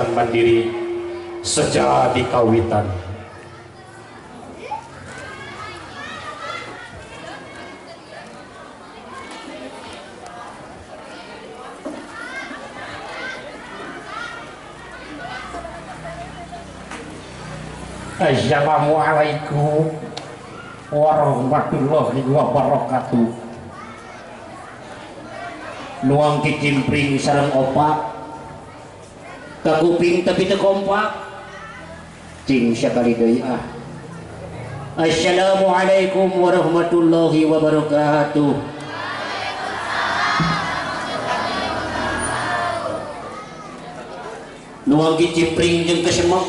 mandiri sejadi kawitan. Assalamualaikum warahmatullahi wabarakatuh. Nuang kicimpring sareng opak kaguping tapi teu kompak cing sakali deui ah. Assalamualaikum warahmatullahi wabarakatuh. Nuang kicimpring jeung kesemek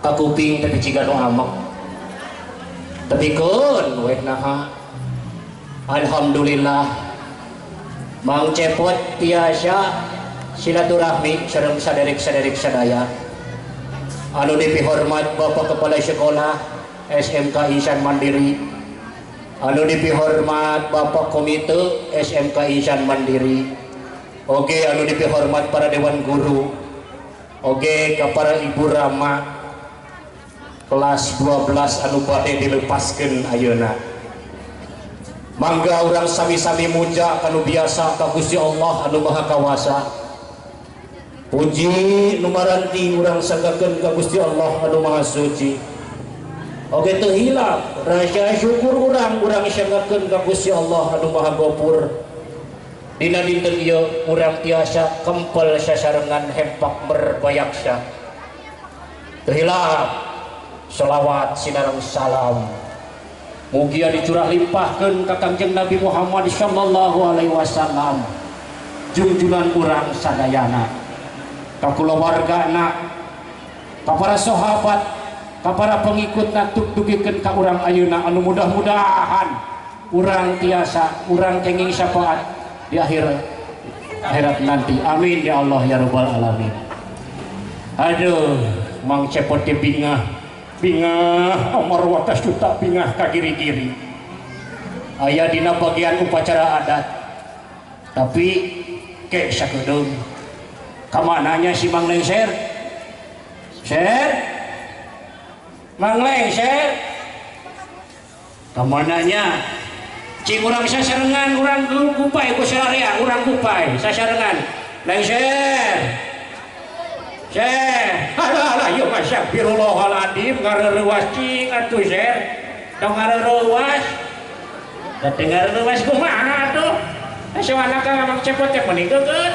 kakuping tapi ciga nu amek tapi kun weh naha. Alhamdulillah Mang Cepot tiasa silaturahmi sareng saderek-saderek sadaya anu dipihormat Bapak Kepala Sekolah SMK Ihsan Mandiri, anu dipihormat Bapak Komite SMK Ihsan Mandiri, oge anu dipihormat para dewan guru, oge ka para ibu rama kelas 12 anu bade dilepaskeun ayeuna. Mangga urang sami-sami muja kanu biasa ka Gusti Allah anu Maha Kawasa. Puji nu maranti urang sanggakeun ka Gusti Allah anu Maha Suci. Oge teu hilap rasa syukur urang sanggakeun ka Gusti Allah anu Maha Gopur. Dina dinten ieu urang tiasa kempel sasarengan hempak berbayaksa. Teu hilap sholawat sinareng salam mugia dicurah limpahkeun ka Kangjeng Nabi Muhammad sallallahu alaihi wasallam, junjunan urang sadayana, ka kulawargana, ka para sahabat, ka para pengikutna tugdugikeun ka urang ayeuna anu mudah-mudahan urang tiasa urang kenging syafaat di akhirat nanti. Amin ya Allah ya rabbal alamin. Aduh Mang Cepot bingah amar watas juta bingah ka giri-giri aya dina bagian upacara adat tapi ke sakedeung kamananya si Mang Lengser Mang Lengser kamananya cing urang sasarengan urang kupay ku sararea urang kupay sasarengan Lengser alah yuk masyafirullah ngareurewas cing atuh Ser dong ngareurewas dateng ngareurewas kumaha tuh sawana ka Mang Cepot teh meninggalkeun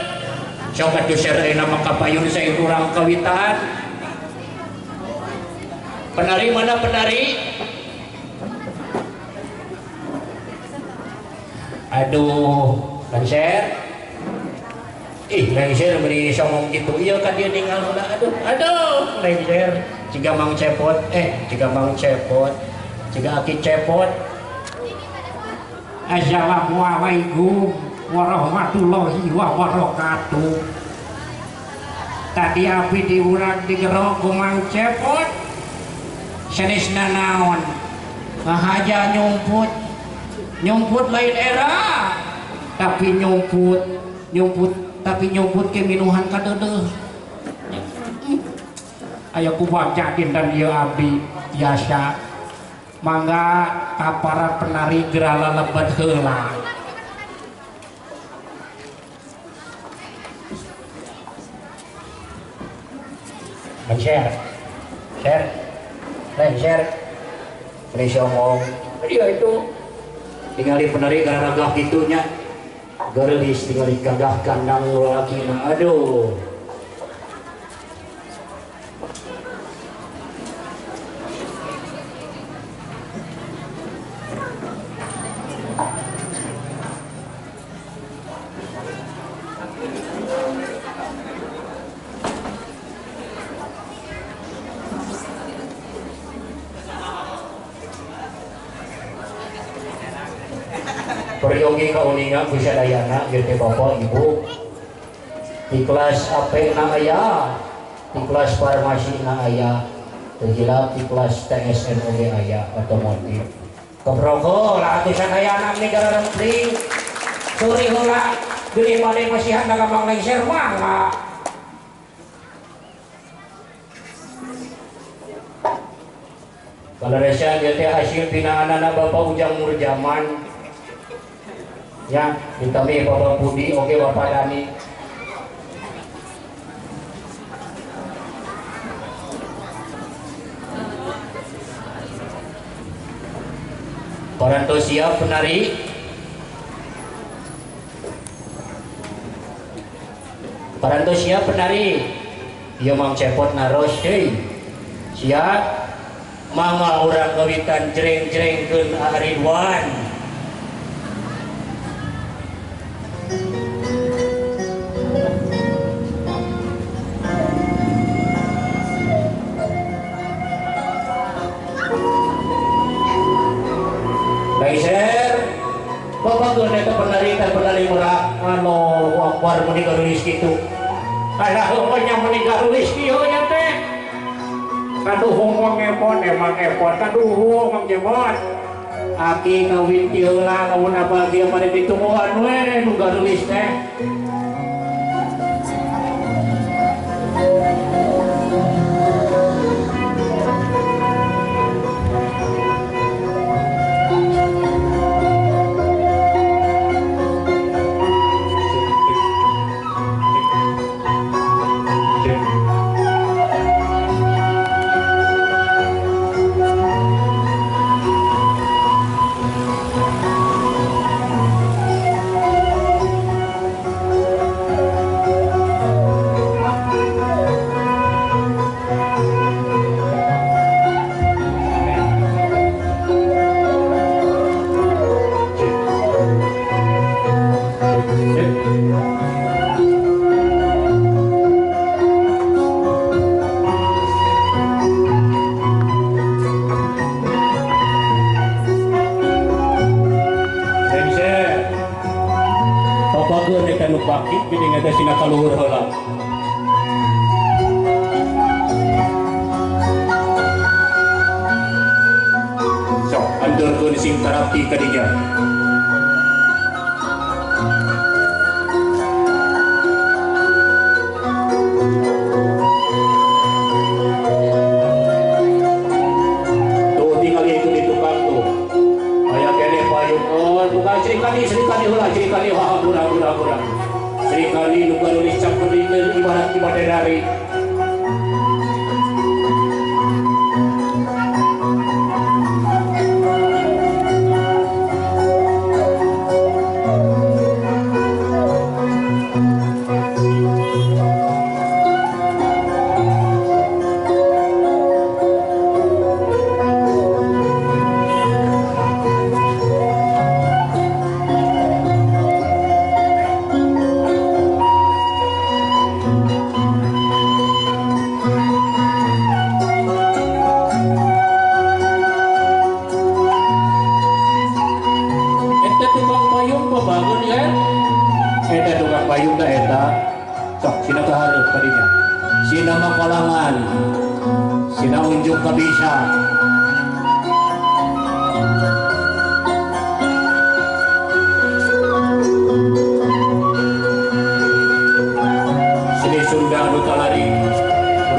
sok atuh Ser ayeuna mah kapayun saeueur urang kawitaan. Penari mana penari? Aduh Lengser Lengser beri songong gitu iya kan dia tinggal aduh Lengser jika Mang Cepot jika Aki Cepot. Assalamualaikum warahmatullahi wabarakatuh. Tadi api diurang digerok ku Mang Cepot sanesna naon ngahaja nyumput lain era tapi nyumput ke minuhan kadeudeuh aya kumaha dinten ieu abdi biasa mangga ka para penari gerala lebet heula. Lengser ngomong dia itu tinggali penari gara gagah gitunya gelis tinggal gagah kandang lalakina. Aduh peryogi kauningan bisa dayana gitu Bapak Ibu di kelas AP na aya, di kelas farmasi na aya, tergila di kelas TSN oge aya otomotif kebroko lah atusan aya anak negara rempling suri heula geuning bade masihan ka Mang Lengser mah Kalau resa dia teh hasil tina anak Bapak Ujang Nurjaman. Ya, ditami Bapak Budi, oke Bapak Dani. Paranto siap penari. Paranto siap penari. Ieu mang cepot naros deui. Siap. Mangga urang kawitan jreng-jrengkeun Ridwan. Laiser, bapak gue neta penari merak anu wakbar menikah nulis gitu. Ada hongnya menikah nulis gitu nya teh. Kaduhung wong epon emang epon, kaduhung mang jemot. Aki kawin tieula lamun abagia mari ditungguan we nu nulis teh. Bakit gini ngada sina kaluhur heula. So, andurkeun sing terapi ka dinya. Tuh tinggal itu di tukang tuh. Aya kene payung bukan Sri kali heula wah gura. Serikali luka nulis campur ibarat dari payung dah eta sok sina kahareup kadinya sina makalangan sina unjuk kabisa sini Sunda anu talari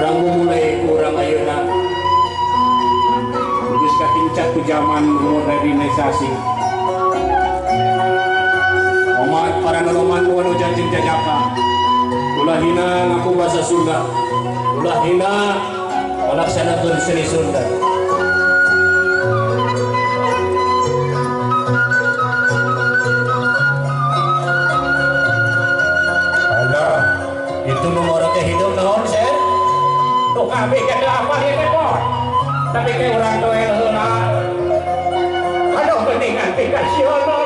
urang mulai urang ayeuna geus katincat ku zaman modernisasi para noloman anu janjing jajaka ulah hina ngaku bahasa Sunda ulah hina melaksanakeun seni Sunda ada itu nomor teh hidup naon sen tuh kabeh kada apa ieu teh pot tapi ke urang doe heula aduh mendingan tinggal sionon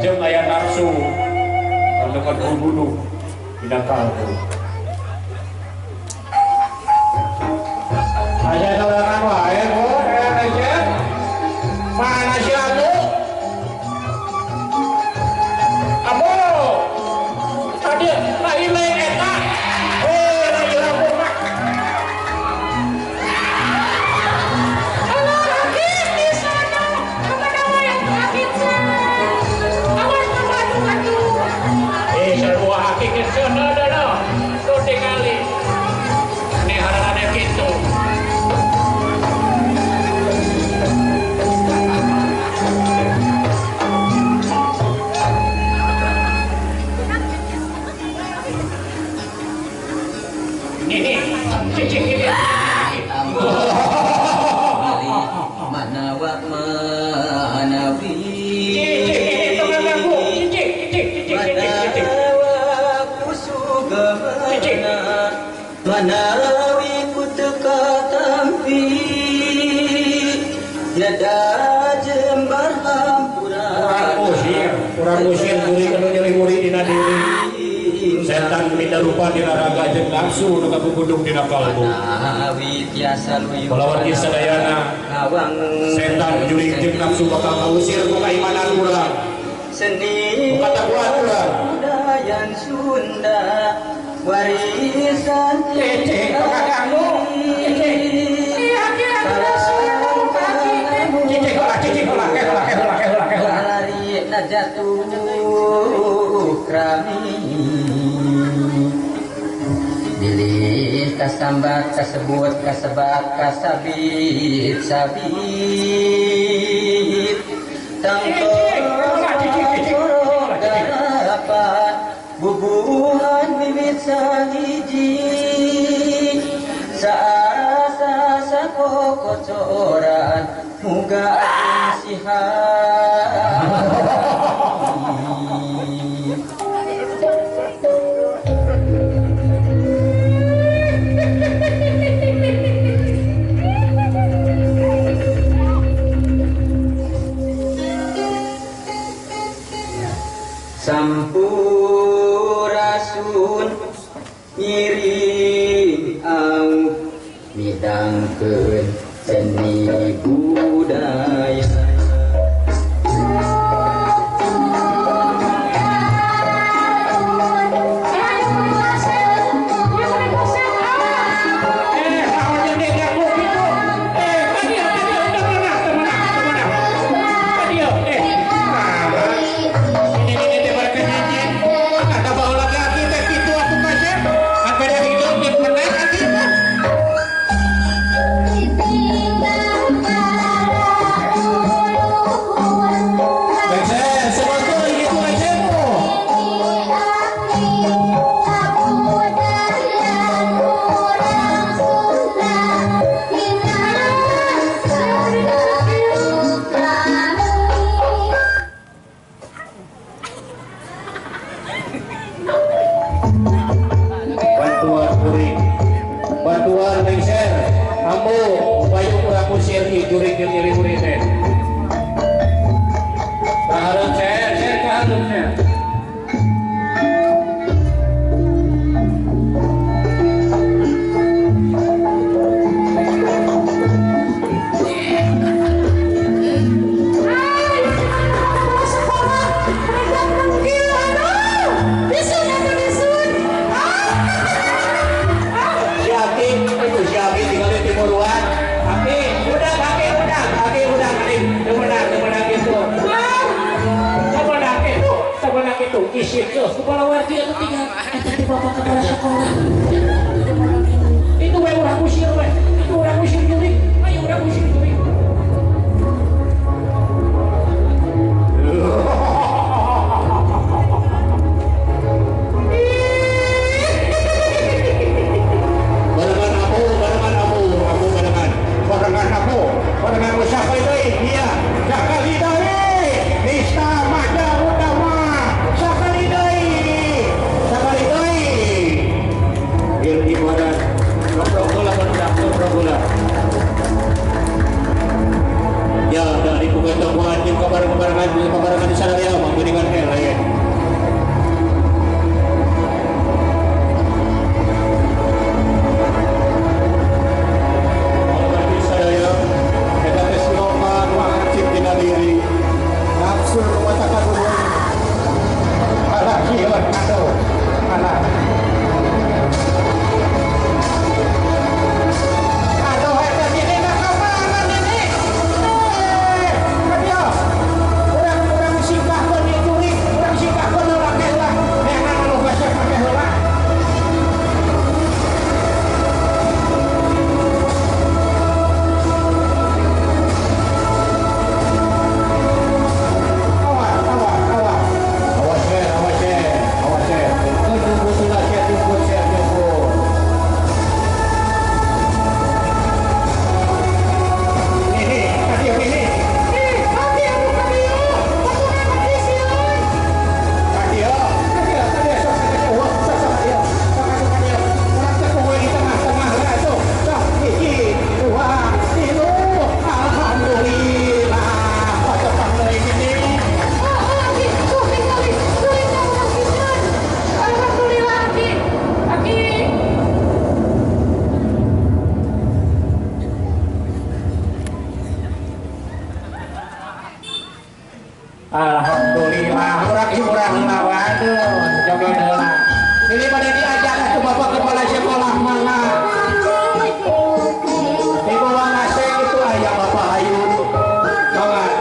jeung aya nafsu dekat bulu dina kalbu. Aya kalangan wae kok aja. Mana si anu? Abo. Tadi lain eta. Lain lampu mak. Halo, Rakit di sana. Kepada yang Rakit sana. Awas membantu. Sarua hakik ke sana dah. Tu tingali. Ni harana kitu. Manawi ku teka tampi tiada jembar hampura kurang usir duri kanu nyeri-muri dina diri setan minda rupa dina raga jeung nafsu nu kabugudung dina kalbu manawi tiasa luyu balawati sadayana kawang setan jurig jeung nafsu bakal ngusir ku kaimanan urang seni katakuan urang budaya Sunda warisan cece kakakmu cece lari najatuh krami bilih kasambat kasebut kasebat kasabit sabit tangkor garapan bubuhan bibit sahiji saasa sakocoran muga sihat sampurasun ngiring au midangkeun seni budaya bantuan lengser ambo bayu kurang usir jurig jeung nyeri-nyeri teh kahareup ser kahareupnya isi tuh kepala warga itu tinggal tadi bapak kepala sekolah itu orang usir itu orang usir jurig ayo orang usir jurig barengan usaha itu iya sekali dari nista maja utama sekali dari biar ibadat ngobrol gula ya dari pengetahuan yang kabar-kabaran di sana ya memberikan alhamdulillah urang waduh joget heula ini pada diajak ke bapak kepala sekolah mana ibu wangaseng itu ayah bapak Ayun banget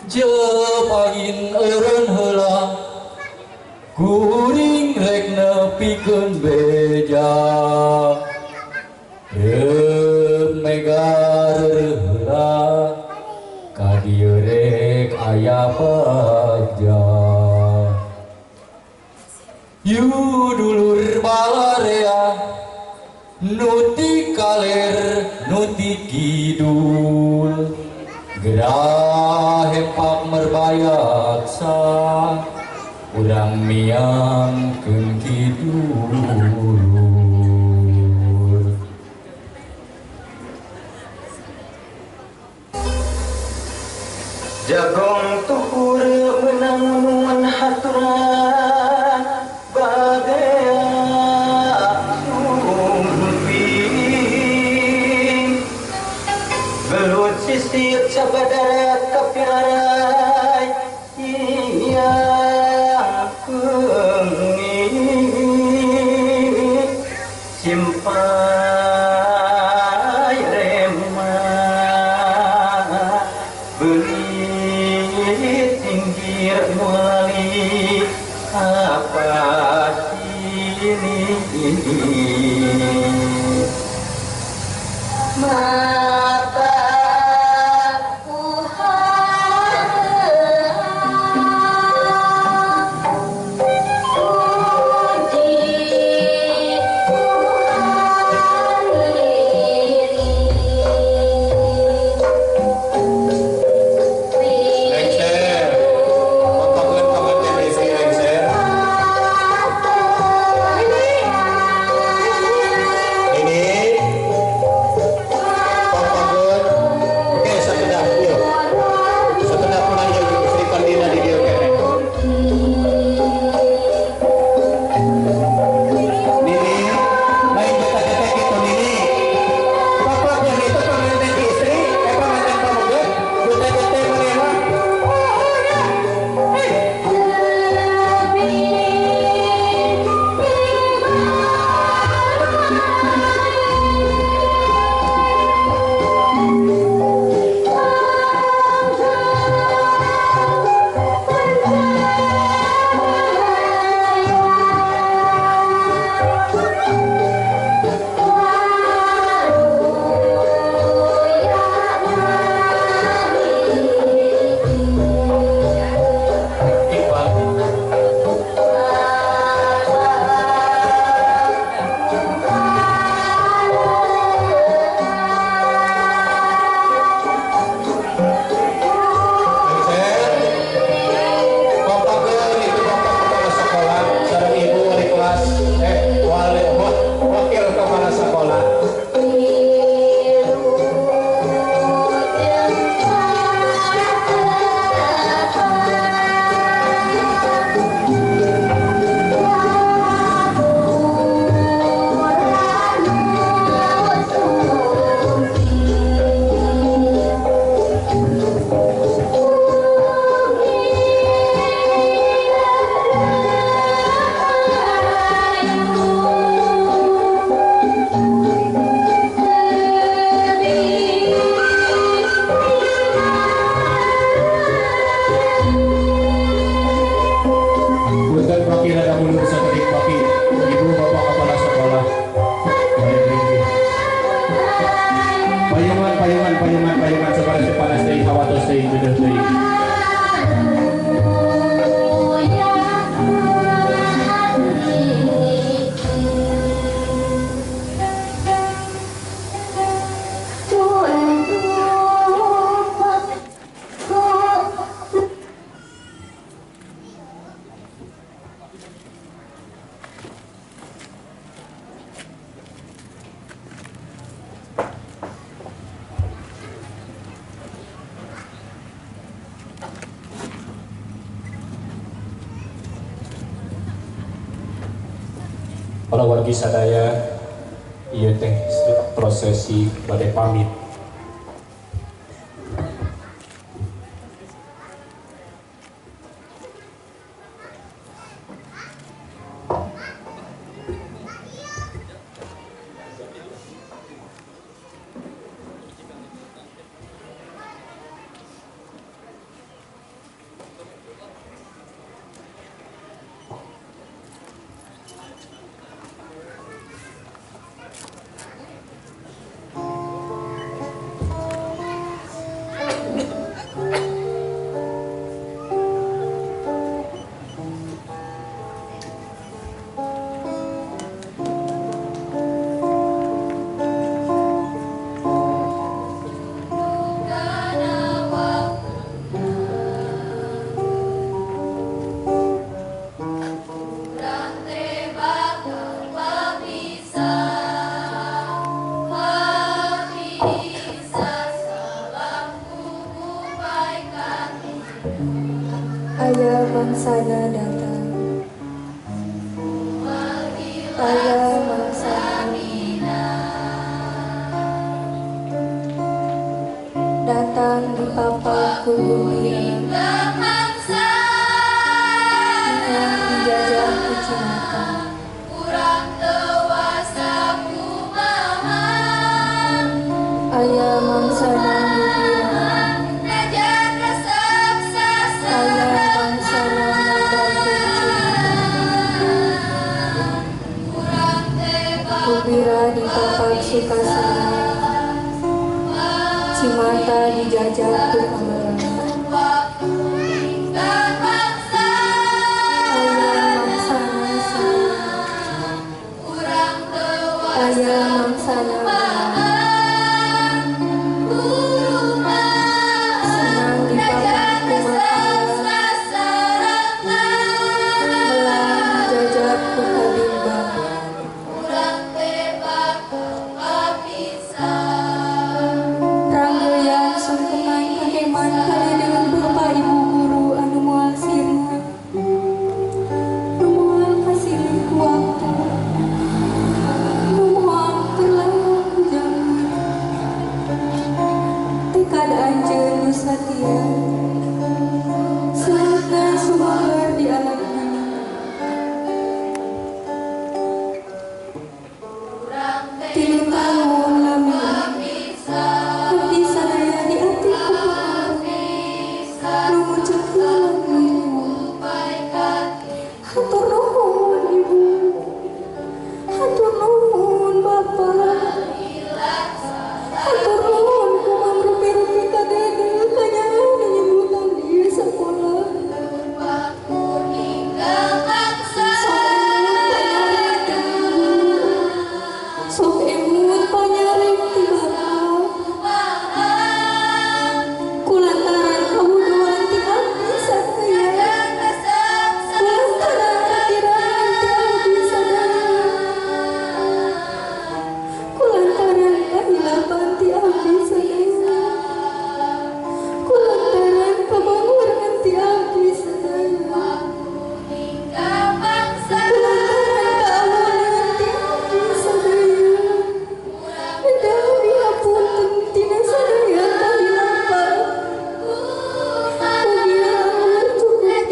Jepangin eureun heula kuring rek nepikeun beja reup megar heula ka dieu rek aya paja yu dulur balarea nuti kaler nuti kidul gerah hepak merbayak sa urang miang keun kidul jagong tuhur menangun haturan badea sumping belut sisir sabadarat kapiarai iya kengi simpai remah beli tinggir muali apa sini Mata Lengser, papageun panganten istri lengser. Ini papageun, oke sakedap yuk. Sakedap pun aja istri Pandina di dieu kene. Nini, lain cetak-cetak itu Nini. Papageun itu panganten istri, panganten papageun, juta-juta manehna. Wakil kepala sekolah. Punten wakil ada mulu bisa terik wakil. Ibu bapak kepala sekolah. Payungan sebagai panas dari hawatos dari bener dari. Para wargi sadaya, ieu teh prosesi bade pamit. Aya mangsana datang, aya mangsana datang di papaku gembira, yang dijajah kucimata. Aya mangsana gembira, aya mangsana gembira di papak sukasana, cimata dijajah ku pamerang. Aya mangsana senang di papaku melang dijajah ku kabimbang. Ranggeyan sungkeman kaheman kali dengan bapak ibu guru anu moal sirna, anu moal kasilih ku waktu, anu moal terlalu jangan. Tekad anjeun nu satia, sehatna sumabar di alam ini. Tilu tahun lami abdi sadaya di atiku nu ngucapkeun ibu. Hatur nuhun ibu, hatur nuhun bapak, hatur nuhun kumam rupi-rupi kadede kanyangan menyebutan di sekolah. Sok emut panyareng ti bapak, kulantaran kabuduan ti abdi sadaya, kulantaran katirahan ti abdi sadaya, kulantaran kahilapan ti abdi sadaya, kulantaran kabanguran ti abdi sadaya, kulantaran keawanan ti abdi sadaya. Endang dihapunten tina sadaya kahilapan, mugia Allah cukup.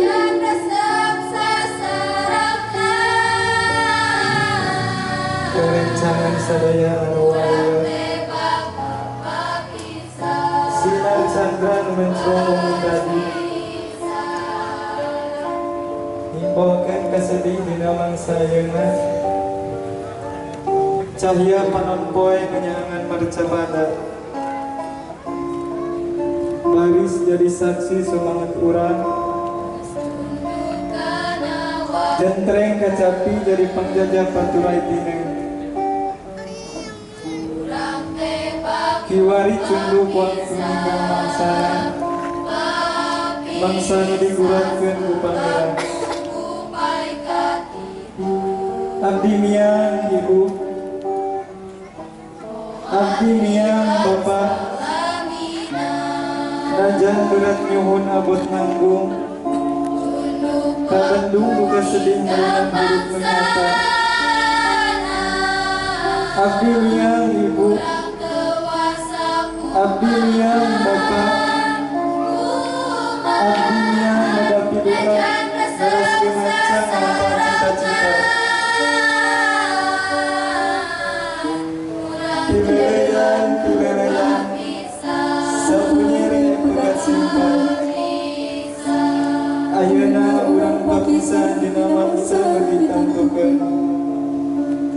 Kerencangan sadaya anu waya sinar candra nu mencrong tadi nimpolkeun kasedih dina mangsa ayeuna cahya panompoe nyangan marcabada baris jadi saksi semangat urang jentreng kacapi jadi pengjajah paturai tineng kiwari cunduk waktu ninggal mangsana mangsana diguratkeun ku pangeran abdi miang ibu abdi miang bapak najan berat nyuhun abot nanggung kabendung duka sedih merenang hidup nyata abdi miang ibu abdi miang bapak abdi miang hadapi duka naraskeun hancang harapan cita-cita Tilerayan sapunyere pegat simpan ayeuna urang papisan dina mangsa ditantukeun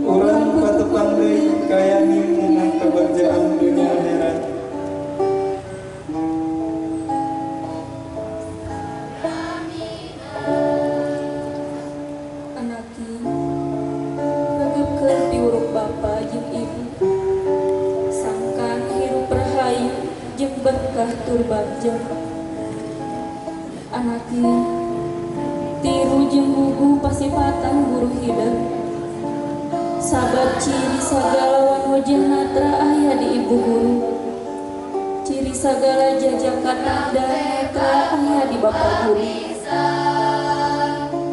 urang patepang deui kayani munang kebagjaan dunia akhirat. Anaki ngagepkeun piuruk bapa jeung ibu, sangkan hirup rahayu jeung berkah tur bagja. Anaki tiru jeung gugu pasipatan guru hidup, sabat ciri sagala wan wajah natra aya di ibu guru, ciri sagala jajak kata dan netra aya di bapak guru.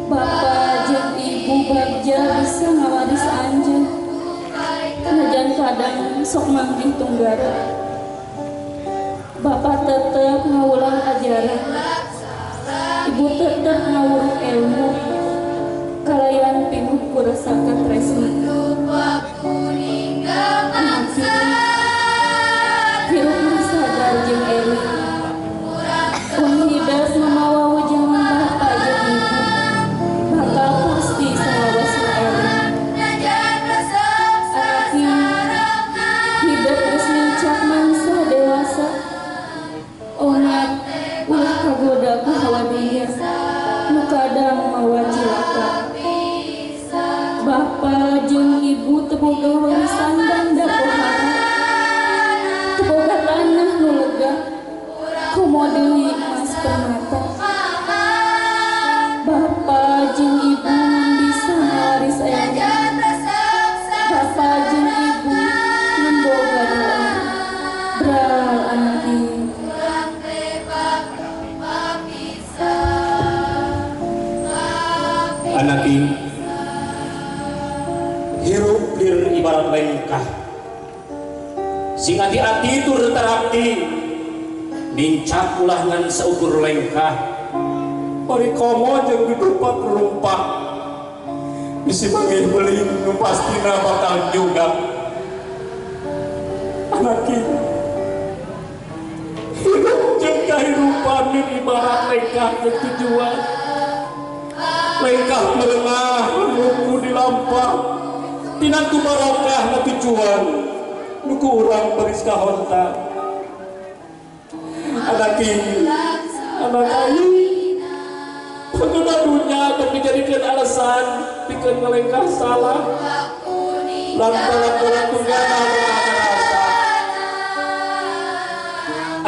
Bapak jeung ibu bagja bisa ngawaris anjeun. Najan kadang sok manggih tunggara. Bapak tetep ngawulang ajaran. Ibu tetep ngawurung ilmu. Kalayan pinuh kurasakan tresna. Hirup sadar jeung eling. Penghidas memawa wajangan bapak jeung ibu. Bakal pasti salawas eling. Anaknya hidup terus mencak mangsa dewasa. Ongat ulah kagoda ku hawa dunia. Nu kadang mawa cilaka. Bapak jeung ibu teu boga warisan danda pohara. Teu boga tanah nu lega. Kumo deui emas permata. Bapak jeung ibu bisa ngawaris eling. Bapak jeung ibu memboga doa. Bral anak ieu. Anak ieu hirup lir ibarat lengkah. Sing hati-hati tur terakti. Nincak ulah ngan saukur lengkah. Bari komo jeung didupak rumpah. Bisi mangih beuling nu pastina bakal juga. Anak ieu hidup jeung kahirupan lir ibarat lengkah jeung tujuan. Lengkah melengah luku di lampah. Tinantu barokah na tujuan. Nuku urang baris kahonta. Anak ieu pengguna dunia akan dijadikan alasan pikeun ngalengkah salah. Lantaran tunggana merasa.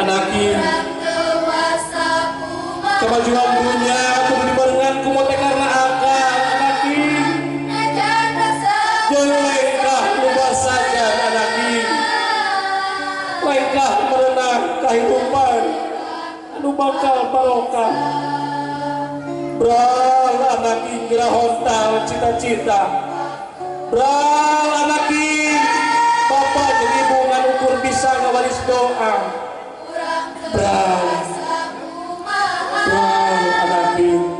Anak ieu kemajuan dunia kudu dibarengan kumote karena akal. Anak ieu jeung lengkah lubasakeun anak ieu. Lengkah merenah kahidupan anu bakal barokah. Bral anak ieu ngirahontal cita-cita. Bral anak ieu bapak jeung ibu ngan ukur bisa ngawaris doa. Bral anak ieu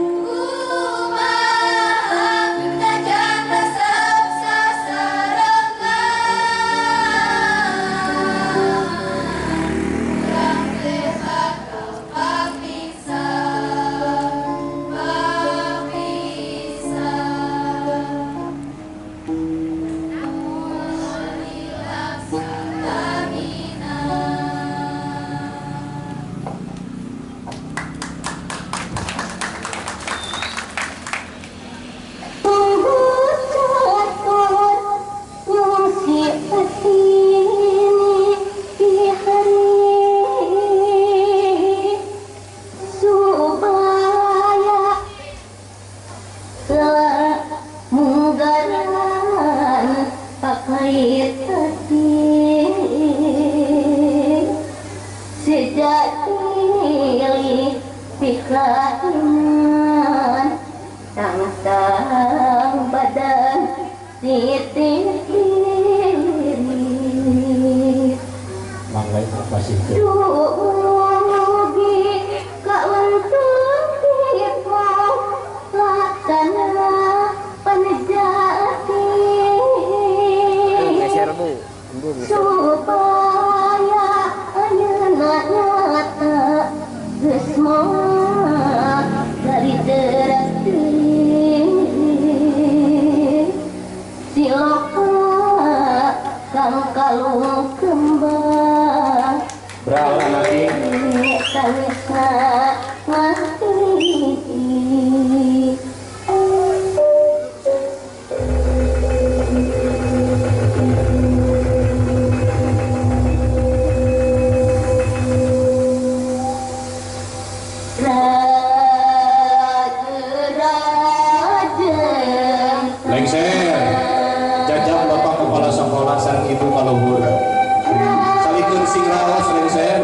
sang badan manglai masih dugi kauntung tipu laksana panjati supaya ayeuna geus moal dari derakti siloka kang kalung kembang Bral anak ieu tanisna mati. lengser jajak bapak kepala sekolah sang ibu kaluhur salikeun sing raos lengser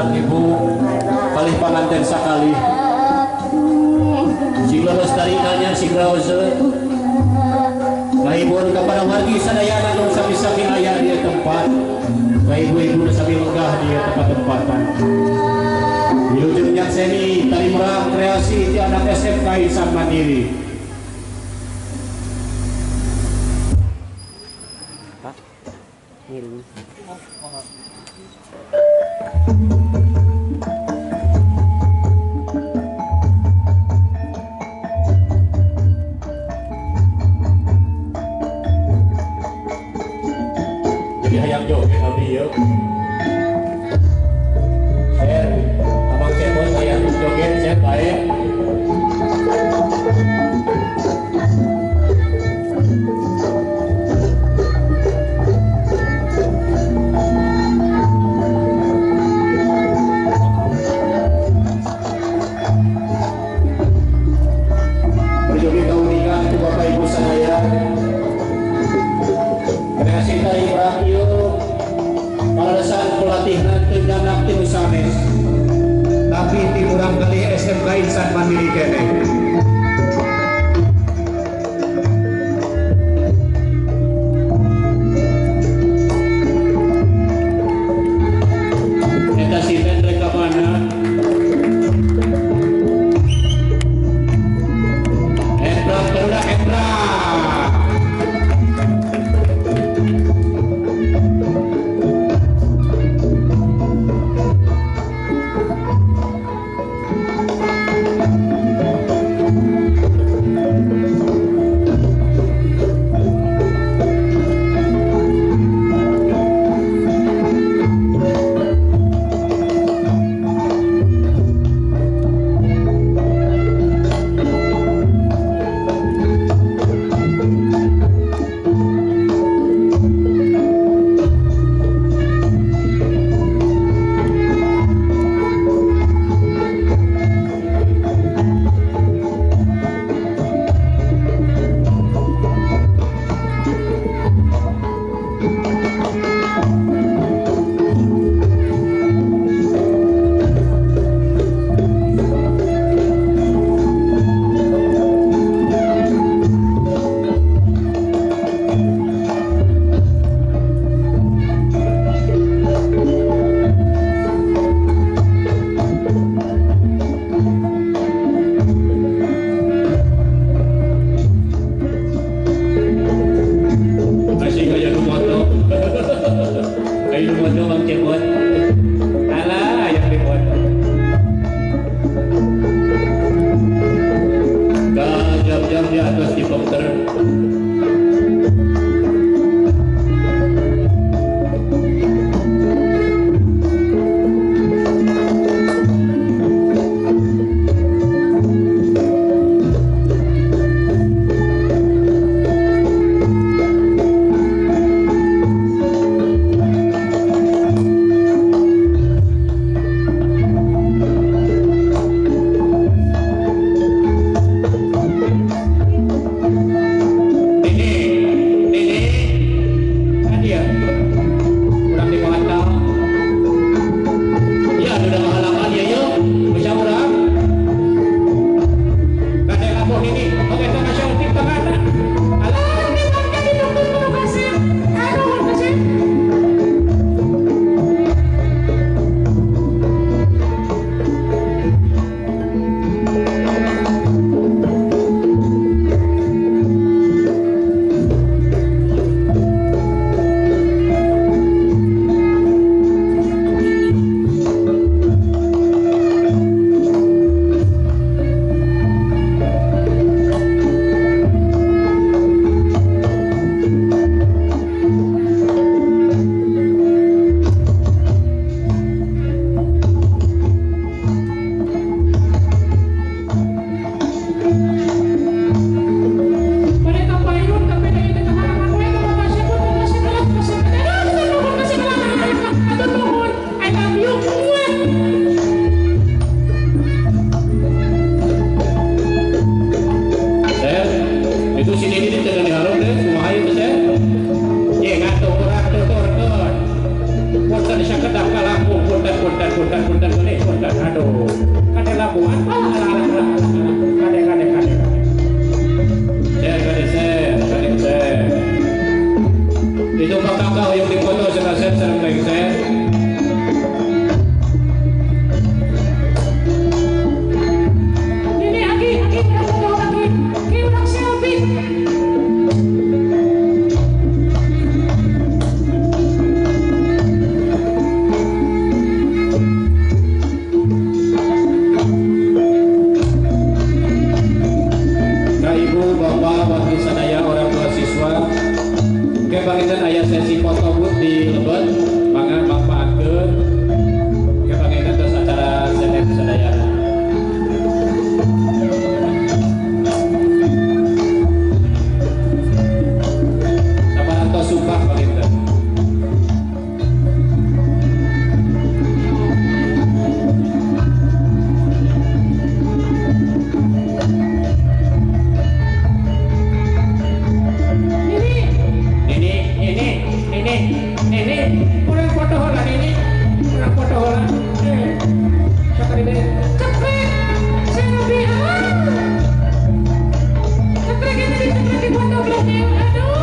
sareng ibu kalih panganten sakali sigla lestarinanya sigla ose kahibun kepada wargi sadayana nu sami-sami aya di tempat ibu-ibu sami lenggah di tempat-tempatan Wilujeng Seni tali merang kreasi di anak SMK Insan Mandiri. Jadi hayang joget abdi ya. Share, abang cebol hayang joget share baik. Berjoget kaunikan itu Bapak Ibu saya. Kreasi tari berakhir Palasan pelatih nanti danak tim sanes tapi timurang kali SMK Insan Mandiri kene eta si Hendrik kamana Hendra perudak Hendra punten gini punten aduh kade labuan kade saya itu kakak yang dipoto serang lagi saya ini aki orang selfie. Kebangitan ayah sesi foto booth di Lebet, mangga manfaatkeun. Kebangitan terus acara sedep sadayana. Sabaran tos sumpah bangitan. Ini kurang foto hola ini kurang foto hola kakak ini Cekrek, saya lebih cekrek ini di foto belakang, aduh.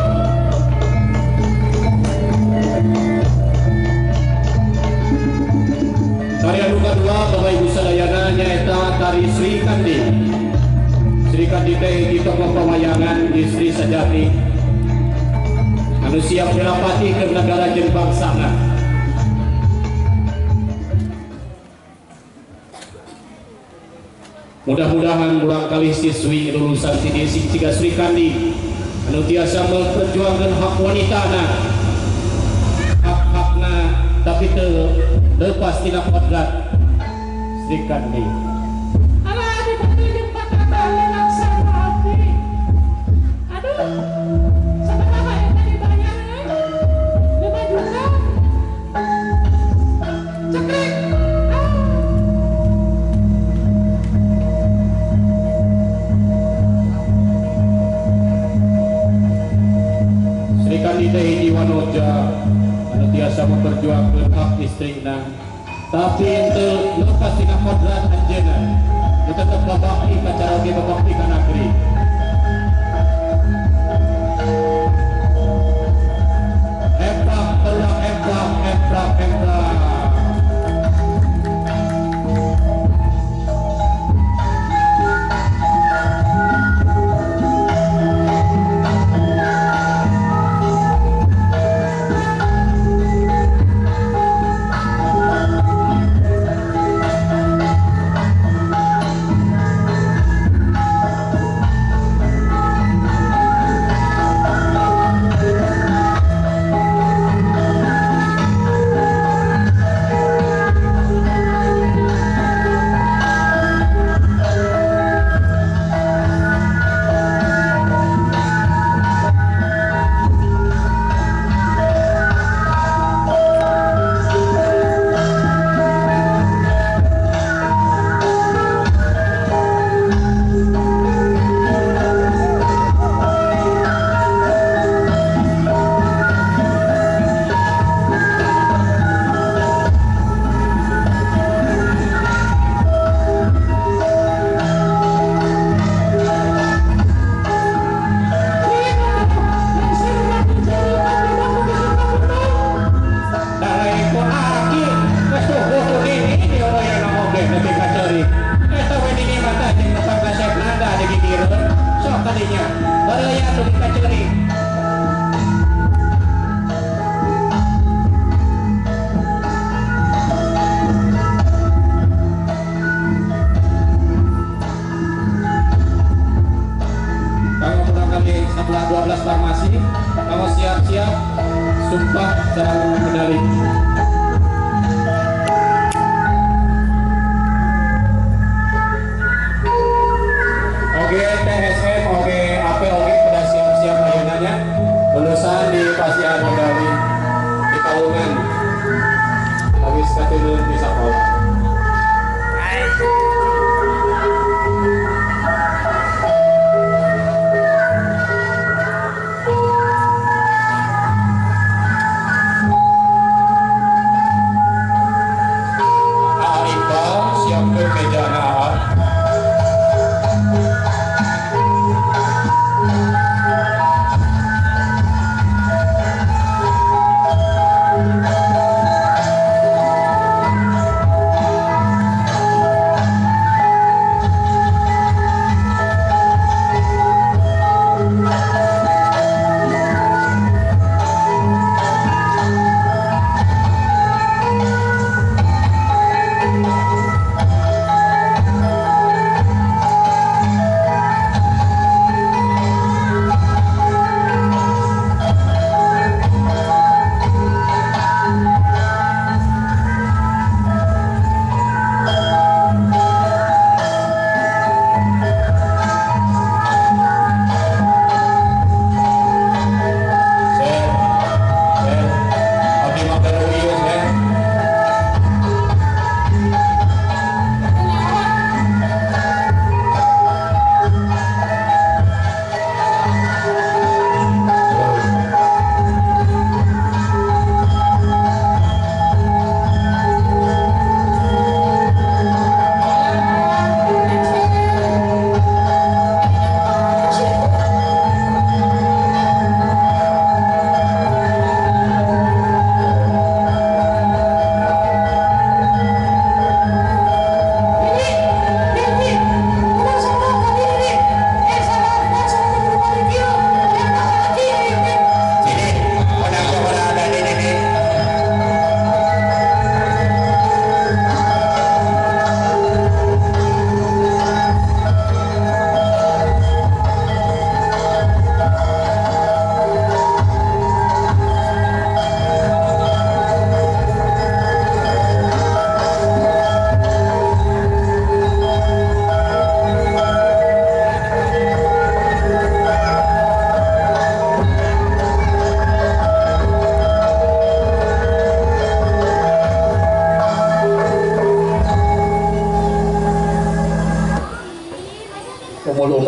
tarian luka dua Bapak Ibu sadayana nyaeta tari Sri Kandi. Sri Kandi teh di tokoh pewayangan istri sejati anu siap dirapati ke negara jeung bangsana. Mudah-mudahan ulang kali siswi lulusan TD Sing Tiga Sri Kandi anu tiasa memperjuangkan hak wanitana, hak-hakna tapi teu lepas tina kodrat Sri Kandi. Alah dibantu jeung patah laksana abdi. Aduh. Sabaraha eta dibayar? 5 juta. Cekrek. Sri Kandi teh hiji wanoja anu tiasa memperjuangkan hak istrina tapi teu lepas tina kodrat anjeunna nu tetep babakti ka cara ge babakti ka negeri. Emplak. sumpah sareng medali. Oke TSM, oke AP, oke pada siap-siap ayeunanya lulusan di Pasihan medali di Kalungan. Habis katurun di sekolah.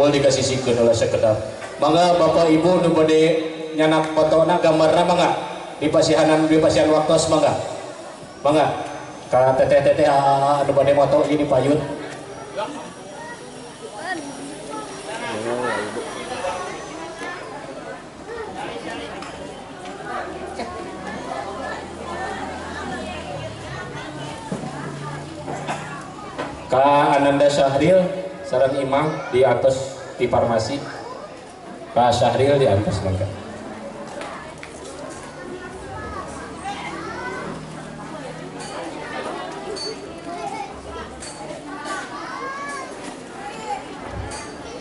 Boleh dikasih oleh sekedap. Mangga Bapak Ibu nu bade nyanak fotona gambarna mangga. Di pasihan waktu mangga. Mangga. Ka teteh-teteh anu bade moto ieu dipayun. Ka Ananda Syahril sareng Imam di atas di farmasi. Ka Syahril di atas mangga.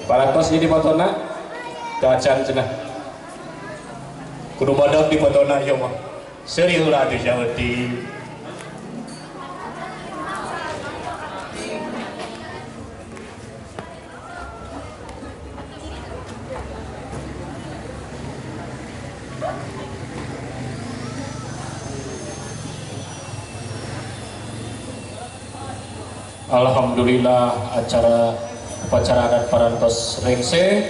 Parantos ini fotona dacan cenah. Kudu badak di fotona ieu mah. Serius lah atuh jaweti. Alhamdulillah upacara adat parantos rengse